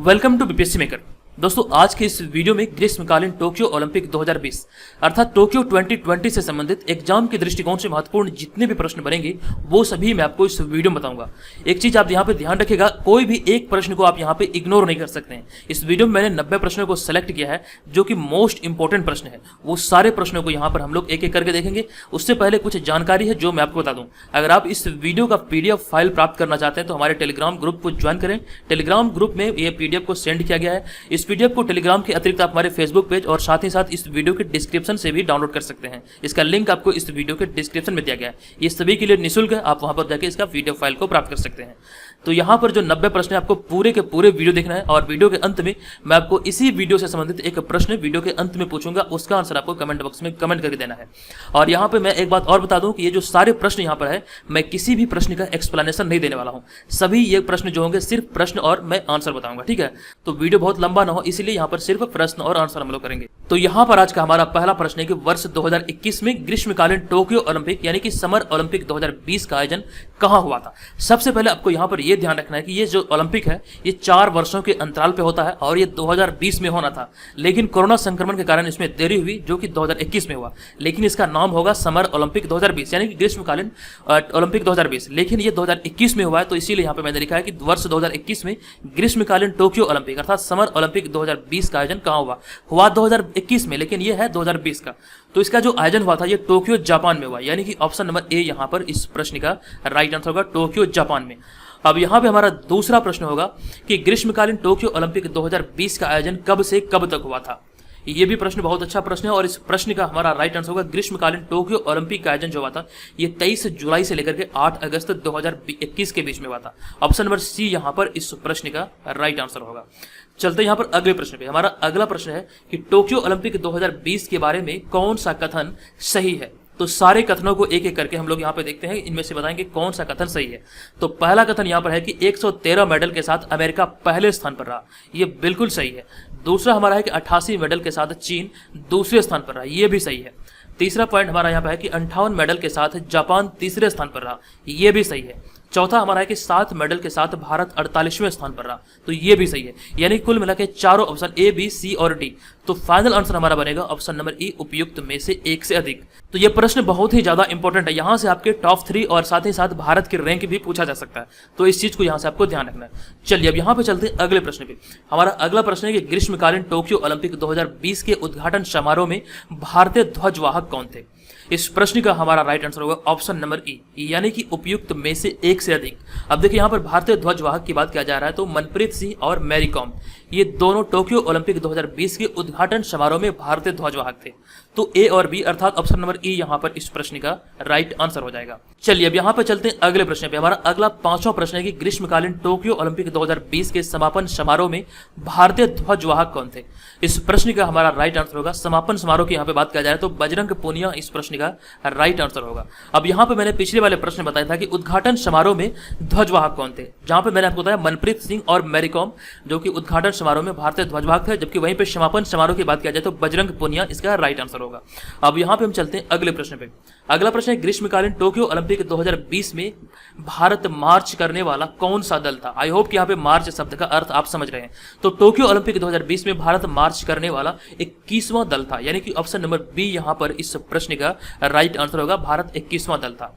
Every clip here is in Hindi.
Welcome to BPSC maker. दोस्तों, आज के इस वीडियो में ग्रीष्मकालीन टोक्यो ओलंपिक 2020 अर्थात टोक्यो 2020 से संबंधित एग्जाम के दृष्टिकोण से महत्वपूर्ण जितने भी प्रश्न बनेंगे वो सभी मैं आपको इस वीडियो में बताऊंगा। एक चीज आप यहाँ पे ध्यान रखिएगा, कोई भी एक प्रश्न को आप यहाँ पे इग्नोर नहीं कर सकते हैं। इस वीडियो में मैंने 90 प्रश्नों को सेलेक्ट किया है जो कि मोस्ट इंपॉर्टेंट प्रश्न है। वो सारे प्रश्नों को यहाँ पर हम लोग एक एक करके देखेंगे। उससे पहले कुछ जानकारी है जो मैं आपको बता दूं। अगर आप इस वीडियो का पीडीएफ फाइल प्राप्त करना चाहते हैं तो हमारे टेलीग्राम ग्रुप को ज्वाइन करें। टेलीग्राम ग्रुप में ये पीडीएफ को सेंड किया गया है। इस पीडीएफ को टेलीग्राम के अतिरिक्त आप हमारे फेसबुक पेज और साथ ही साथ इस वीडियो के डिस्क्रिप्शन से भी डाउनलोड कर सकते हैं। इसका लिंक आपको इस वीडियो के डिस्क्रिप्शन में दिया गया है। ये सभी के लिए निःशुल्क है, आप वहां पर जाकर इसका वीडियो फाइल को प्राप्त कर सकते हैं। तो यहाँ पर जो 90 प्रश्न है आपको पूरे के पूरे वीडियो देखना है और वीडियो के अंत में मैं आपको इसी वीडियो से संबंधित एक प्रश्न वीडियो के अंत में पूछूंगा, उसका आंसर आपको कमेंट बॉक्स में कमेंट करके देना है। और यहाँ पे मैं एक बात और बता दूं कि ये जो सारे प्रश्न यहाँ पर है, मैं किसी भी प्रश्न का एक्सप्लेनेशन नहीं देने वाला हूँ। सभी ये प्रश्न जो होंगे सिर्फ प्रश्न और मैं आंसर बताऊंगा, ठीक है। तो वीडियो बहुत लंबा ना हो इसलिए यहाँ पर सिर्फ प्रश्न और आंसर हम लोग करेंगे। तो यहाँ पर आज का हमारा पहला प्रश्न है कि वर्ष 2021 में ग्रीष्मकालीन टोक्यो ओलंपिक यानी कि समर ओलंपिक 2020 का आयोजन कहाँ हुआ था। सबसे पहले आपको यहाँ पर यह ध्यान रखना है कि ये जो ओलंपिक है ये 4 वर्षों के अंतराल पे होता है और ये 2020 में होना था, लेकिन कोरोना संक्रमण के कारण इसमें देरी हुई जो कि 2021 में हुआ। लेकिन इसका नाम होगा समर ओलंपिक 2020 यानी कि ग्रीष्मकालीन ओलंपिक 2020, लेकिन ये 2021 में हुआ है। तो इसीलिए यहाँ पे मैंने लिखा है कि वर्ष 2021 में ग्रीष्मकालीन टोक्यो ओलंपिक अर्थात समर ओलंपिक 2020 का आयोजन कहाँ हुआ 2021 में, लेकिन ये है 2020 का। तो इसका जो आयोजन हुआ था ये टोक्यो जापान में हुआ, यानी कि ऑप्शन नंबर ए यहाँ पर इस प्रश्न का राइट आंसर होगा, टोक्यो जापान में। अब यहाँ पे हमारा दूसरा प्रश्न होगा कि ग्रीष्मकालीन टोक्यो ओलंपिक 2020 का आयोजन कब से कब तक हुआ था। ये भी प्रश्न बहुत अच्छा प्रश्न है और इस प्रश्न का हमारा राइट आंसर होगा ग्रीष्मकालीन टोक्यो ओलंपिक का आयोजन जो हुआ था ये 23 जुलाई से लेकर के 8 अगस्त 2021 के बीच में हुआ था। ऑप्शन नंबर सी यहाँ पर इस प्रश्न का राइट आंसर होगा। चलते यहाँ पर अगले प्रश्न पे। हमारा अगला प्रश्न है कि टोक्यो ओलंपिक 2020 के बारे में कौन सा कथन सही है। तो सारे कथनों को एक एक करके हम लोग यहाँ पे देखते हैं, इनमें से बताएंगे कौन सा कथन सही है। तो पहला कथन यहाँ पर है कि 113 मेडल के साथ अमेरिका पहले स्थान पर रहा, ये बिल्कुल सही है। दूसरा हमारा है कि 88 मेडल के साथ चीन दूसरे स्थान पर रहा, ये भी सही है। तीसरा पॉइंट हमारा यहाँ पर है कि 58 मेडल के साथ जापान तीसरे स्थान पर रहा, ये भी सही है। चौथा हमारा है कि 7 मेडल के साथ भारत 48वें स्थान पर रहा, तो ये भी सही है। यानी कुल मिला के चारों ऑप्शन ए, बी, सी और डी। तो फाइनल आंसर हमारा बनेगा ऑप्शन नंबर ई, उपयुक्त में से एक से अधिक। तो ये प्रश्न बहुत ही ज्यादा इंपॉर्टेंट है, यहाँ से आपके टॉप 3 और साथ ही साथ भारत की रैंक भी पूछा जा सकता है। तो इस चीज को यहाँ से आपको ध्यान रखना है। चलिए अब यहाँ पे चलते हैं अगले प्रश्न पे। हमारा अगला प्रश्न है कि ग्रीष्मकालीन टोक्यो ओलंपिक 2020 के उद्घाटन समारोह में भारतीय ध्वजवाहक कौन थे। इस प्रश्न का हमारा राइट आंसर होगा ऑप्शन नंबर ई, यानी कि उपयुक्त में से एक से अधिक। अब देखिए यहाँ पर भारतीय ध्वजवाहक की बात किया जा रहा है तो मनप्रीत सिंह और मैरी कॉम ये दोनों टोक्यो ओलंपिक 2020 के उद्घाटन समारोह में भारतीय ध्वजवाहक थे। तो ए और बी अर्थात ऑप्शन नंबर ई यहाँ पर इस प्रश्न का राइट आंसर हो जाएगा। चलिए अब यहाँ पर चलते हैं अगले प्रश्न पे। हमारा अगला 5वां प्रश्न है कि ग्रीष्मकालीन टोक्यो ओलंपिक 2020 के समापन समारोह में भारतीय ध्वजवाहक कौन थे। इस प्रश्न का हमारा राइट आंसर होगा, समापन समारोह की यहाँ पे बात किया जाए तो बजरंग पूनिया इस प्रश्न का राइट आंसर होगा। अब यहाँ पे मैंने पिछले वाले प्रश्न बताया था कि उद्घाटन समारोह में ध्वजवाहक कौन थे, जहां पे मैंने आपको बताया मनप्रीत सिंह और मैरी कॉम जो कि उद्घाटन समारोह में भारतीय ध्वजवाहक थे, जबकि वहीं पे समापन समारोह की बात किया जाए तो बजरंग पूनिया इसका राइट आंसर होगा। अब यहाँ पे हम चलते हैं अगले प्रश्न पे। अगला प्रश्न है ग्रीष्मकालीन टोक्यो ओलंपिक 2020 में भारत मार्च करने वाला कौन सा दल था। आई होप कि यहाँ पे मार्च शब्द का अर्थ आप समझ रहे हैं। तो टोक्यो ओलंपिक 2020 में भारत मार्च करने वाला 21वां दल था, यानी कि ऑप्शन नंबर बी यहाँ पर इस प्रश्न का राइट आंसर होगा, भारत 21वां दल था।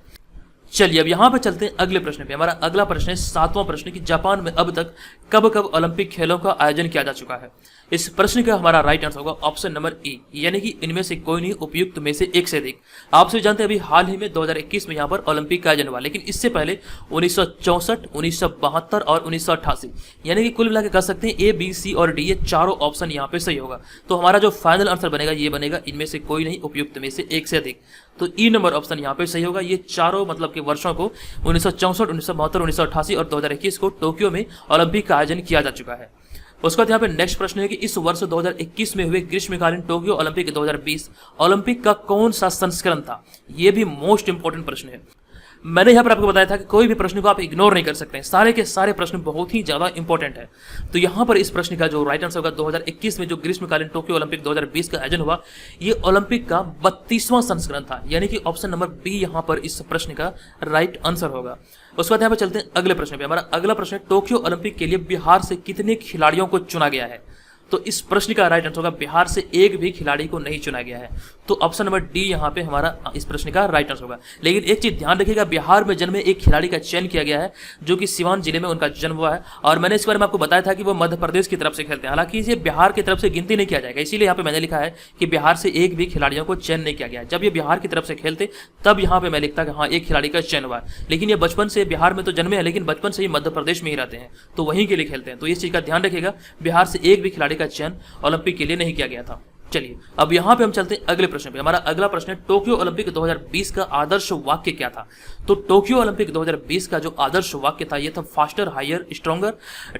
चलिए अब यहाँ पे चलते हैं अगले प्रश्न पे। हमारा अगला प्रश्न है 7वां प्रश्न कि जापान में अब तक कब कब ओलंपिक खेलों का आयोजन किया जा चुका है। इस प्रश्न का हमारा राइट आंसर होगा ऑप्शन नंबर ई, यानी कि इनमें से कोई नहीं, उपयुक्त में से एक से अधिक। आप सभी जानते हैं अभी हाल ही में 2021 में यहाँ पर ओलंपिक का आयोजन हुआ, लेकिन इससे पहले 1964, 1972 और 1988, यानी कि कुल मिलाकर कह सकते हैं ए, बी, सी और डी ये चारों ऑप्शन यहाँ पे सही होगा। तो हमारा जो फाइनल आंसर बनेगा ये बनेगा इनमें से कोई नहीं, उपयुक्त में से एक से अधिक। तो ई नंबर ऑप्शन यहाँ पे सही होगा। ये चारों मतलब के वर्षों को 1964, 1972, 1988 और 2021 को टोक्यो में ओलंपिक का आयोजन किया जा चुका है। उसके बाद यहाँ पे नेक्स्ट प्रश्न है कि इस वर्ष 2021 में हुए ग्रीष्मकालीन टोक्यो ओलंपिक 2020 ओलंपिक का कौन सा संस्करण था। यह भी मोस्ट इंपोर्टेंट प्रश्न है। मैंने यहाँ पर आपको बताया था कि कोई भी प्रश्न को आप इग्नोर नहीं कर सकते हैं, सारे के सारे प्रश्न बहुत ही ज्यादा इंपॉर्टेंट है। तो यहाँ पर इस प्रश्न का जो राइट आंसर होगा 2021 में जो ग्रीष्मकालीन टोक्यो ओलंपिक 2020 का आयोजन हुआ, ये ओलंपिक का 32वां संस्करण था, यानी कि ऑप्शन नंबर बी यहाँ पर इस प्रश्न का राइट आंसर होगा। उसके बाद यहाँ पर चलते हैं अगले प्रश्न पे। हमारा अगला प्रश्न है, टोक्यो ओलंपिक के लिए बिहार से कितने खिलाड़ियों को चुना गया है? तो इस प्रश्न का राइट आंसर होगा बिहार से एक भी खिलाड़ी को नहीं चुना गया है। तो ऑप्शन नंबर डी यहाँ पे हमारा इस प्रश्न का राइट आंसर होगा। लेकिन एक चीज ध्यान रखिएगा, बिहार में जन्मे एक खिलाड़ी का चयन किया गया है जो कि सिवान जिले में उनका जन्म हुआ है, और मैंने इस बारे में आपको बताया था कि वो मध्य प्रदेश की तरफ से खेलते हैं। हालांकि इसे बिहार की तरफ से गिनती नहीं किया जाएगा, इसीलिए यहाँ पे मैंने लिखा है कि बिहार से एक भी खिलाड़ियों को चयन नहीं किया गया। जब ये बिहार की तरफ से खेलते तब यहाँ पे मैं लिखता कि हाँ एक खिलाड़ी का चयन हुआ है, लेकिन ये बचपन से बिहार में तो जन्मे हैं, लेकिन बचपन से ही मध्य प्रदेश में ही रहते हैं, तो वहीं के लिए खेलते हैं। तो इस चीज का ध्यान रखिएगा, बिहार से एक भी खिलाड़ी का चयन ओलंपिक के लिए नहीं किया गया था। चलिए अब यहां पे हम चलते हैं अगले प्रश्न पे। हमारा अगला प्रश्न है, टोक्यो ओलंपिक 2020 का आदर्श वाक्य क्या था? तो टोक्यो ओलंपिक 2020 का जो आदर्श वाक्य था, यह था फास्टर, हायर, स्ट्रॉन्गर,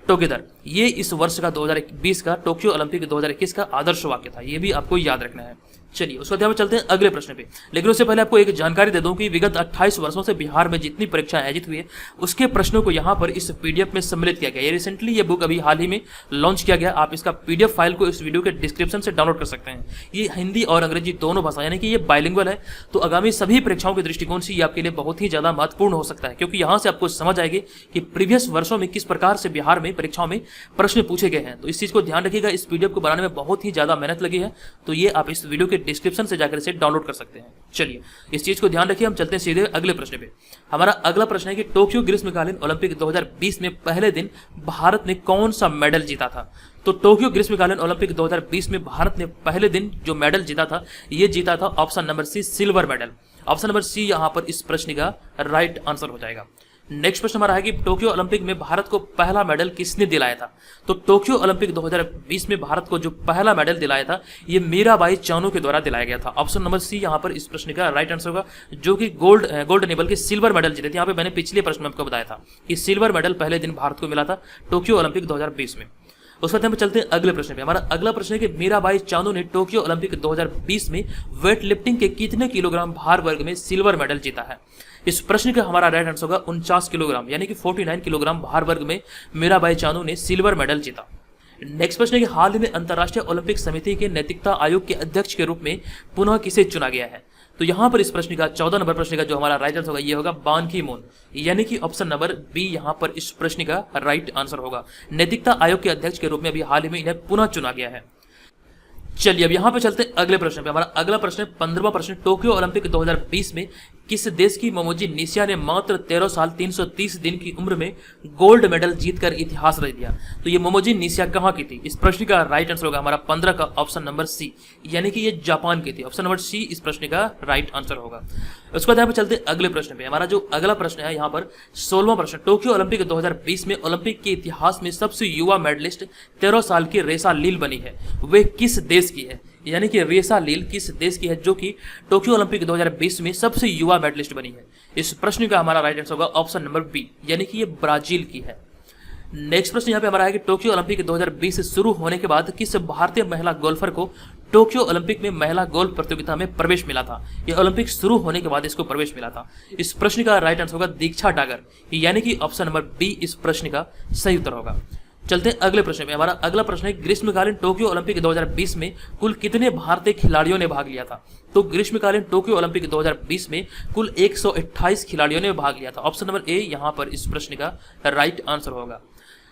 टुगेदर। ये इस वर्ष का 2020 का टोक्यो ओलंपिक 2021 का आदर्श वाक्य था, ये भी आपको याद रखना है। चलिए उसके बाद चलते हैं अगले प्रश्न पे। लेकिन उससे पहले आपको एक जानकारी दे दूं कि विगत 28 वर्षों से बिहार में जितनी परीक्षाएं आयोजित हुई है, उसके प्रश्नों को यहां पर इस पीडीएफ में सम्मिलित किया गया। ये रिसेंटली ये बुक अभी हाल ही में लॉन्च किया गया। आप इसका पीडीएफ फाइल को इस वीडियो के डिस्क्रिप्शन से डाउनलोड कर सकते हैं। ये हिंदी और अंग्रेजी दोनों भाषा, यानी कि ये बाइलिंगुअल है, तो आगामी सभी परीक्षाओं के दृष्टिकोण से ये आपके लिए बहुत ही ज्यादा महत्वपूर्ण हो सकता है, क्योंकि यहां से आपको समझ आएगी कि प्रीवियस वर्षों में किस प्रकार से बिहार में परीक्षाओं में प्रश्न पूछे गए हैं। तो इस चीज को ध्यान रखिएगा, इस पीडीएफ को बनाने में बहुत ही ज्यादा मेहनत लगी है, तो ये आप इस वीडियो के डिस्क्रिप्शन से जाकर डाउनलोड कर सकते हैं। चलिए इस चीज को ध्यान रखिए, हम चलते हैं सीधे अगले प्रश्न पे। हमारा अगला प्रश्न है कि टोक्यो ग्रीष्मकालीन ओलंपिक 2020 में पहले दिन भारत ने कौन सा मेडल जीता था? तो टोक्यो ग्रीष्मकालीन ओलंपिक 2020 में भारत ने पहले दिन जो मेडल जीता था, ये जीता था option number C, silver medal. Option number C यहां पर इस प्रश्न का राइट आंसर हो जाएगा। नेक्स्ट प्रश्न हमारा है कि टोक्यो ओलंपिक में भारत को पहला मेडल किसने दिलाया था? तो टोक्यो ओलंपिक 2020 में भारत को जो पहला मेडल दिलाया था, ये मीराबाई चानू के द्वारा दिलाया गया था। ऑप्शन नंबर सी यहां पर इस प्रश्न का राइट आंसर होगा, जो कि गोल्ड नहीं बल्कि सिल्वर मेडल जीते थे। यहाँ पे मैंने पिछले प्रश्न में आपको बताया था कि सिल्वर मेडल पहले दिन भारत को मिला था टोक्यो ओलंपिक 2020 में। उस वक्त हम चलते हैं अगले प्रश्न पे। हमारा अगला प्रश्न है कि मीराबाई चानू ने टोक्यो ओलंपिक 2020 में वेट लिफ्टिंग के कितने किलोग्राम भार वर्ग में सिल्वर मेडल जीता है? इस प्रश्न का हमारा राइट आंसर होगा 49 किलोग्राम, यानी कि 49 किलोग्राम भार वर्ग में मीराबाई चानू ने सिल्वर मेडल जीता। नेक्स्ट प्रश्न है कि हाल ही में अंतर्राष्ट्रीय ओलंपिक समिति के नैतिकता आयोग के अध्यक्ष के रूप में पुनः किसे चुना गया है? तो यहां पर इस प्रश्न का 14 नंबर प्रश्न का जो हमारा राइट आंसर होगा, ये होगा बान की मून, यानी कि ऑप्शन नंबर बी यहां पर इस प्रश्न का राइट आंसर होगा। नैतिकता आयोग के अध्यक्ष के रूप में अभी हाल ही में इन्हें पुनः चुना गया है। चलिए अब यहां पे चलते हैं अगले प्रश्न पे। हमारा अगला प्रश्न है 15वां प्रश्न, टोक्यो ओलंपिक 2020 में किस देश की मोमोजी निशिया ने मात्र 13 साल 330 दिन की उम्र में गोल्ड मेडल जीतकर इतिहास रच दिया? तो ये मोमोजी निशिया कहां की थी? इस प्रश्न का राइट आंसर होगा हमारा 15 का ऑप्शन नंबर सी, यानी कि ये जापान की थी। ऑप्शन नंबर सी इस प्रश्न का राइट आंसर होगा। उसके बाद यहाँ पे चलते हैं अगले प्रश्न पे। हमारा जो अगला प्रश्न है यहाँ पर 16वां प्रश्न, टोक्यो ओलंपिक 2020 में ओलंपिक के इतिहास में सबसे युवा मेडलिस्ट 13 साल की रेसा लील बनी है, वे किस देश की है? यानी कि रेसा लील किस देश की है जो कि टोक्यो ओलंपिक 2020 में सबसे युवा मेडलिस्ट बनी है? इस प्रश्न का हमारा राइट आंसर होगा ऑप्शन नंबर बी, यानी कि ये ब्राजील की है। नेक्स्ट प्रश्न यहाँ पे हमारा है कि टोक्यो ओलंपिक 2020 शुरू होने के बाद किस भारतीय महिला गोल्फर को टोक्यो ओलंपिक में महिला गोल्फ प्रतियोगिता में प्रवेश मिला था? यह ओलंपिक शुरू होने के बाद इसको प्रवेश मिला था। इस प्रश्न का राइट आंसर होगा दीक्षा डागर, यानी कि ऑप्शन नंबर बी इस प्रश्न का सही उत्तर होगा। चलते हैं अगले प्रश्न में। हमारा अगला प्रश्न है ग्रीष्मकालीन टोक्यो ओलंपिक 2020 में कुल कितने भारतीय खिलाड़ियों ने भाग लिया था? तो ग्रीष्मकालीन टोक्यो ओलंपिक 2020 में कुल 128 खिलाड़ियों ने भाग लिया था। ऑप्शन नंबर ए यहां पर इस प्रश्न का राइट आंसर होगा।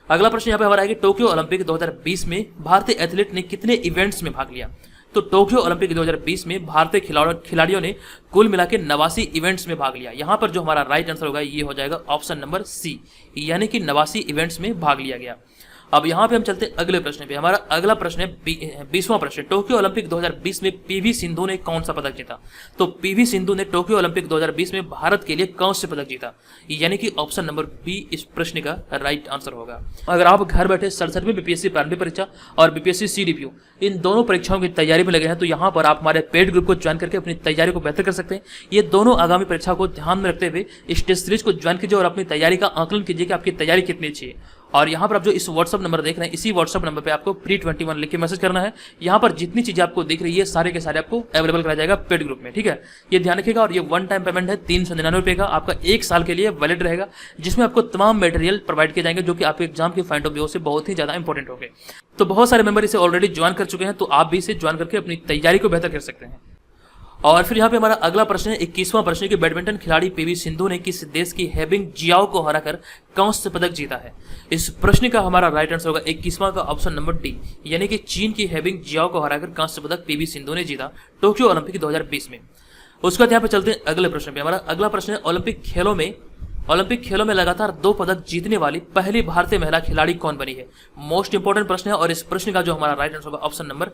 अगला प्रश्न यहाँ पे हमारा है कि टोक्यो ओलंपिक 2020 में भारतीय एथलीट ने कितने इवेंट्स में भाग लिया? तो टोक्यो ओलंपिक 2020 में भारतीय खिलाड़ियों ने कुल मिला के 89 इवेंट्स में भाग लिया। यहाँ पर जो हमारा राइट आंसर होगा ये हो जाएगा ऑप्शन नंबर सी, यानी कि 89 इवेंट्स में भाग लिया गया। अब यहाँ पे हम चलते हैं अगले प्रश्न पे। हमारा अगला प्रश्न है 20वां प्रश्न, टोक्यो ओलंपिक 2020 में पीवी सिंधु ने कौन सा पदक जीता? तो पीवी सिंधु ने टोक्यो ओलंपिक 2020 में भारत के लिए कौन से पदक जीता? यानी कि ऑप्शन नंबर बी इस प्रश्न का राइट आंसर होगा। अगर आप घर बैठे 67वीं बीपीएससी प्रारंभिक परीक्षा और बीपीएससी सीडीपीओ इन दोनों परीक्षाओं की तैयारी में लगे हैं, तो यहाँ पर आप हमारे पेड ग्रुप को ज्वाइन करके अपनी तैयारी को बेहतर कर सकते हैं। ये दोनों आगामी परीक्षा को ध्यान में रखते हुए इस टेस्ट सीरीज को ज्वाइन कीजिए और अपनी तैयारी का आकलन कीजिए कि आपकी तैयारी कितनी अच्छी है। और यहाँ पर आप जो इस व्हाट्सअप नंबर देख रहे हैं, इसी व्हाट्सअप नंबर पे आपको pre21 लिख के मैसेज करना है। यहाँ पर जितनी चीजें आपको दिख रही है सारे के सारे आपको अवेलेबल कराया जाएगा पेड ग्रुप में, ठीक है। ये ध्यान रखिएगा। और ये वन टाइम पेमेंट है 399 रुपये का, आपका 1 साल के लिए वैलिड रहेगा, जिसमें आपको तमाम मटेरियल प्रोवाइड किए जाएंगे जो कि आपके एग्जाम के पॉइंट ऑफ व्यू से बहुत ही ज्यादा इंपॉर्टेंट होंगे। तो बहुत सारे मेंबर इसे ऑलरेडी ज्वाइन कर चुके हैं, तो आप भी इसे ज्वाइन करके अपनी तैयारी को बेहतर कर सकते हैं। और फिर यहाँ पे हमारा अगला प्रश्न है 21वां प्रश्न कि बैडमिंटन खिलाड़ी पीवी सिंधु ने किस देश की हेबिंग जियाओ को हराकर कांस्य पदक जीता है। इस प्रश्न का हमारा राइट आंसर होगा 21वां का ऑप्शन नंबर डी, यानी कि चीन की हेबिंग जियाओ को हराकर कांस्य पदक पीवी सिंधु ने जीता टोक्यो ओलंपिक 2020 में। उसके बाद यहाँ पे चलते हैं अगले प्रश्न पे। हमारा अगला प्रश्न है ओलंपिक खेलों में लगातार 2 पदक जीतने वाली पहली भारतीय महिला खिलाड़ी कौन बनी है। मोस्ट इंपोर्टेंट प्रश्न है और इस प्रश्न का जो हमारा राइट आंसर होगा ऑप्शन नंबर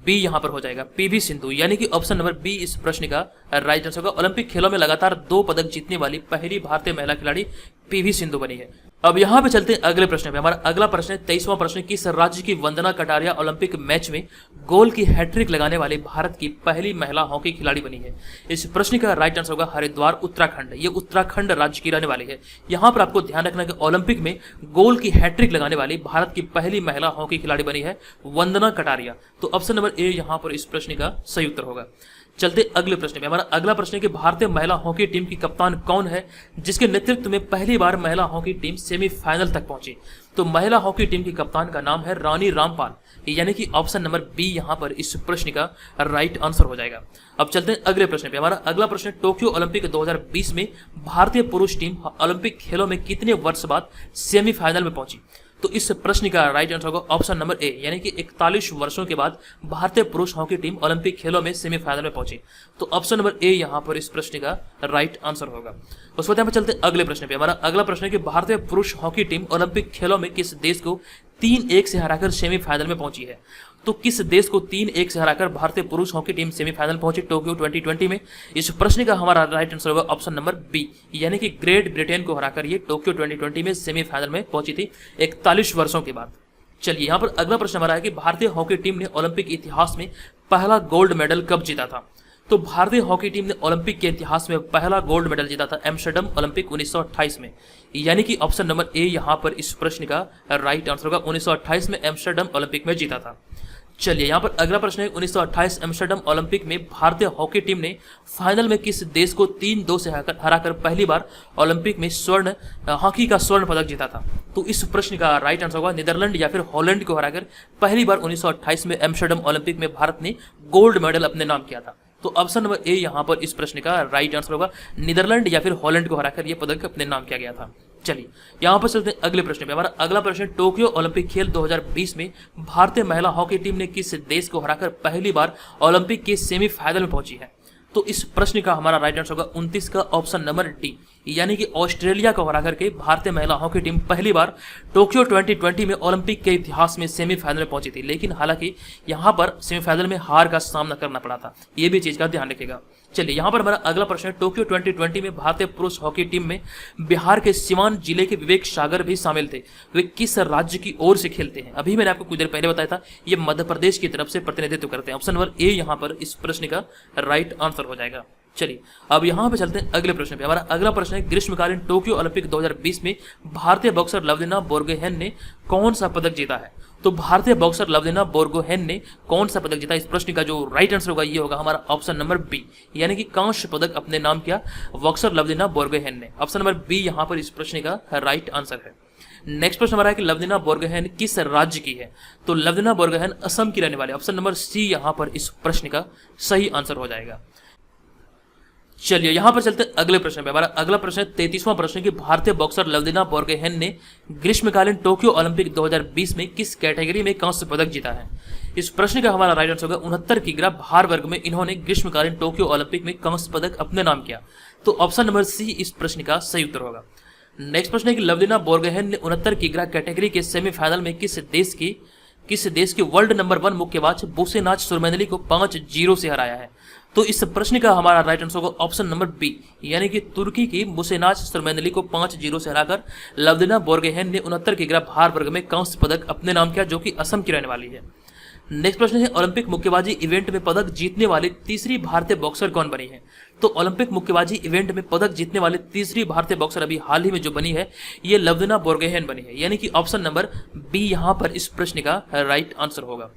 बी यहाँ पर हो जाएगा, पीवी सिंधु, यानी कि ऑप्शन नंबर बी इस प्रश्न का राइट आंसर होगा। ओलंपिक खेलों में लगातार 2 पदक जीतने वाली पहली भारतीय महिला खिलाड़ी पीवी सिंधु बनी है। अब यहाँ पे चलते हैं अगले प्रश्न पे। हमारा अगला प्रश्न है 23वां प्रश्न, किस राज्य की वंदना कटारिया ओलंपिक मैच में गोल की हैट्रिक लगाने वाली भारत की पहली महिला हॉकी खिलाड़ी बनी है। इस प्रश्न का राइट आंसर होगा हरिद्वार, उत्तराखंड। ये उत्तराखंड राज्य की रहने वाली है। यहाँ पर आपको ध्यान रखना है कि ओलंपिक में गोल की हैट्रिक लगाने वाली भारत की पहली महिला हॉकी खिलाड़ी बनी है वंदना कटारिया। तो ऑप्शन नंबर ए यहाँ पर इस प्रश्न का सही उत्तर होगा। चलते अगले प्रश्न में। हमारा अगला प्रश्न है कि भारतीय महिला हॉकी टीम की कप्तान कौन है जिसके नेतृत्व में पहली बार महिला हॉकी टीम सेमीफाइनल तक पहुंची। तो महिला हॉकी टीम की कप्तान का नाम है रानी रामपाल, यानी कि ऑप्शन नंबर बी यहां पर इस प्रश्न का राइट आंसर हो जाएगा। अब चलते हैं अगले प्रश्न पे। हमारा अगला प्रश्न टोक्यो ओलंपिक 2020 में भारतीय पुरुष टीम ओलंपिक खेलों में कितने वर्ष बाद सेमीफाइनल में पहुंची। तो इस प्रश्न का राइट आंसर होगा ऑप्शन नंबर ए, यानी कि 41 वर्षों के बाद भारतीय पुरुष हॉकी टीम ओलंपिक खेलों में सेमीफाइनल में पहुंची। तो ऑप्शन नंबर ए यहां पर इस प्रश्न का राइट आंसर होगा। उस वक्त यहाँ पर चलते हैं अगले प्रश्न पे। हमारा अगला प्रश्न है कि भारतीय पुरुष हॉकी टीम ओलंपिक खेलों में किस देश को 3-1 से हराकर सेमीफाइनल में पहुंची है। तो किस देश को 3-1 से हराकर भारतीय पुरुष हॉकी टीम सेमीफाइनल पहुंची टोक्यो 2020 में। इस प्रश्न का हमारा राइट आंसर होगा ऑप्शन नंबर बी, यानी कि ग्रेट ब्रिटेन को हराकर ये टोक्यो 2020 में सेमीफाइनल में पहुंची थी 41 वर्षों के बाद। चलिए यहाँ पर अगला प्रश्न हमारा है कि भारतीय हॉकी टीम ने ओलंपिक इतिहास में पहला गोल्ड मेडल कब जीता था। तो भारतीय हॉकी टीम ने ओलंपिक के इतिहास में पहला गोल्ड मेडल जीता था एम्स्टर्डम ओलंपिक 1928 में, यानी कि ऑप्शन नंबर ए यहां पर इस प्रश्न का राइट आंसर होगा। 1928 में एम्स्टर्डम ओलंपिक में जीता था। चलिए यहाँ पर अगला प्रश्न है 1928 एम्स्टर्डम ओलंपिक में भारतीय हॉकी टीम ने फाइनल में किस देश को 3-2 से हराकर पहली बार ओलंपिक में हॉकी का स्वर्ण पदक जीता था। तो इस प्रश्न का राइट आंसर होगा नीदरलैंड या फिर हॉलैंड को हराकर पहली बार 1928 में एम्स्टर्डम ओलंपिक में भारत ने गोल्ड मेडल अपने नाम किया था। तो ऑप्शन नंबर ए यहाँ पर इस प्रश्न का राइट आंसर होगा नीदरलैंड या फिर हॉलैंड को हराकर यह पदक अपने नाम किया गया था। चलिए यहाँ पर चलते हैं अगले प्रश्न पे। हमारा अगला प्रश्न टोक्यो ओलंपिक खेल 2020 में भारतीय महिला हॉकी टीम ने किस देश को हराकर पहली बार ओलंपिक के सेमीफाइनल में पहुंची है। तो इस प्रश्न का हमारा राइट आंसर होगा 29 का ऑप्शन नंबर डी, यानी कि ऑस्ट्रेलिया को हराकर के भारतीय महिला हॉकी टीम पहली बार टोक्यो 2020 में ओलंपिक के इतिहास में सेमीफाइनल में पहुंची थी। लेकिन हालांकि यहां पर सेमीफाइनल में हार का सामना करना पड़ा था, ये भी चीज का ध्यान रखिएगा। चलिए यहाँ पर हमारा अगला प्रश्न है टोक्यो 2020 में भारतीय पुरुष हॉकी टीम में बिहार के सीवान जिले के विवेक सागर भी शामिल थे। वे किस राज्य की ओर से खेलते हैं। अभी मैंने आपको कुछ देर पहले बताया था ये मध्य प्रदेश की तरफ से प्रतिनिधित्व करते हैं। ऑप्शन नंबर ए यहाँ पर इस प्रश्न का राइट आंसर हो जाएगा। चलिए अब यहाँ पे चलते हैं अगले प्रश्न पे। हमारा अगला प्रश्न है ग्रीष्मकालीन टोक्यो ओलंपिक 2020 में भारतीय बॉक्सर लवलीना बोर्गोहेन ने कौन सा पदक जीता है। तो भारतीय बॉक्सर लवलीना बोर्गोहेन ने कौन सा पदक जीता। इस प्रश्न का जो राइट आंसर होगा ये होगा हमारा ऑप्शन नंबर बी, यानी कि कांस्य पदक अपने नाम किया बॉक्सर लवलीना बोर्गोहेन ने। ऑप्शन नंबर बी यहाँ पर इस प्रश्न का राइट आंसर है। नेक्स्ट प्रश्न हमारा है कि लवलीना बोर्गोहेन किस राज्य की है। तो लवलीना बोर्गोहेन असम की रहने वाले। ऑप्शन नंबर सी यहाँ पर इस प्रश्न का सही आंसर हो जाएगा। चलिए यहाँ पर चलते हैं अगले प्रश्न पे। हमारा अगला प्रश्न है 33वां प्रश्न कि भारतीय बॉक्सर लवलीना बोर्गोहेन ने ग्रीष्मकालीन टोक्यो ओलंपिक 2020 में किस कैटेगरी में कांस्य पदक जीता है। इस प्रश्न का हमारा राइट आंसर होगा 69 किग्रा भार वर्ग में इन्होंने ग्रीष्मकालीन टोक्यो ओलंपिक में कांस्य पदक अपने नाम किया। तो ऑप्शन नंबर सी इस प्रश्न का सही उत्तर होगा। नेक्स्ट प्रश्न है कि लवलीना बोर्गोहेन ने 69 किग्रा कैटेगरी के सेमीफाइनल में किस देश की वर्ल्ड नंबर 1 मुक्केबाज बुसेनाज सुरमैनली को 5-0 से हराया है। तो इस प्रश्न का हमारा राइट आंसर होगा ऑप्शन नंबर बी, यानी कि तुर्की की बुसेनाज सुरमैनली को 5-0 से हराकर लवलीना बोर्गोहेन ने 69 किग्रा भार वर्ग में कांस्य पदक अपने नाम किया, जो कि असम की रहने वाली है। नेक्स्ट प्रश्न है ओलंपिक मुक्केबाजी इवेंट में पदक जीतने वाली तीसरी भारतीय बॉक्सर कौन बनी है? तो ओलंपिक मुक्केबाजी इवेंट में पदक जीतने वाली तीसरी भारतीय बॉक्सर अभी हाल ही में जो बनी है ये लवलिना बोर्गोहेन बनी है, यानी कि ऑप्शन नंबर बी यहां पर इस प्रश्न का राइट आंसर होगा।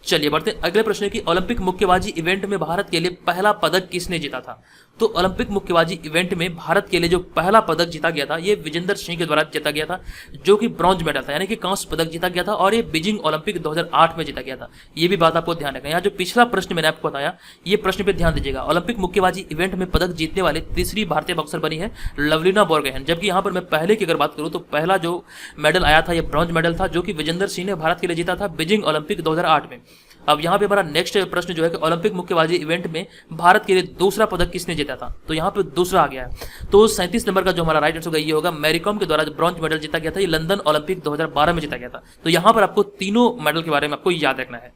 चलिए बढ़ते हैं अगले प्रश्न की, ओलंपिक मुक्केबाजी इवेंट में भारत के लिए पहला पदक किसने जीता था? तो ओलंपिक मुक्केबाजी इवेंट में भारत के लिए जो पहला पदक जीता गया था ये विजेंदर सिंह के द्वारा जीता गया था, जो कि ब्रॉन्ज मेडल था, यानी कि कांस्य पदक जीता गया था, और ये बीजिंग ओलंपिक 2008 में जीता गया था। ये भी बात आपको ध्यान रखना है। यहाँ जो पिछला प्रश्न मैंने आपको बताया ये प्रश्न पे ध्यान दीजिएगा। ओलंपिक मुक्केबाजी इवेंट में पदक जीतने वाले तीसरी भारतीय बॉक्सर बनी है लवलिना बोर्गोहेन, जबकि यहाँ पर मैं पहले की अगर बात करूँ तो पहला जो मेडल आया था ये ब्रॉन्ज मेडल था, जो कि विजेंदर सिंह ने भारत के लिए जीता था बीजिंग ओलंपिक 2008 में। अब यहाँ पे हमारा नेक्स्ट प्रश्न जो है कि ओलंपिक मुक्केबाजी इवेंट में भारत के लिए दूसरा पदक किसने जीता था? तो यहाँ पे दूसरा आ गया है, तो 37 नंबर का जो हमारा राइट आंसर होगा ये होगा मैरी कॉम के द्वारा जो ब्रॉन्ज मेडल जीता गया था, ये लंदन ओलंपिक 2012 में जीता गया था। तो यहाँ पर आपको तीनों मेडल के बारे में आपको याद रखना है।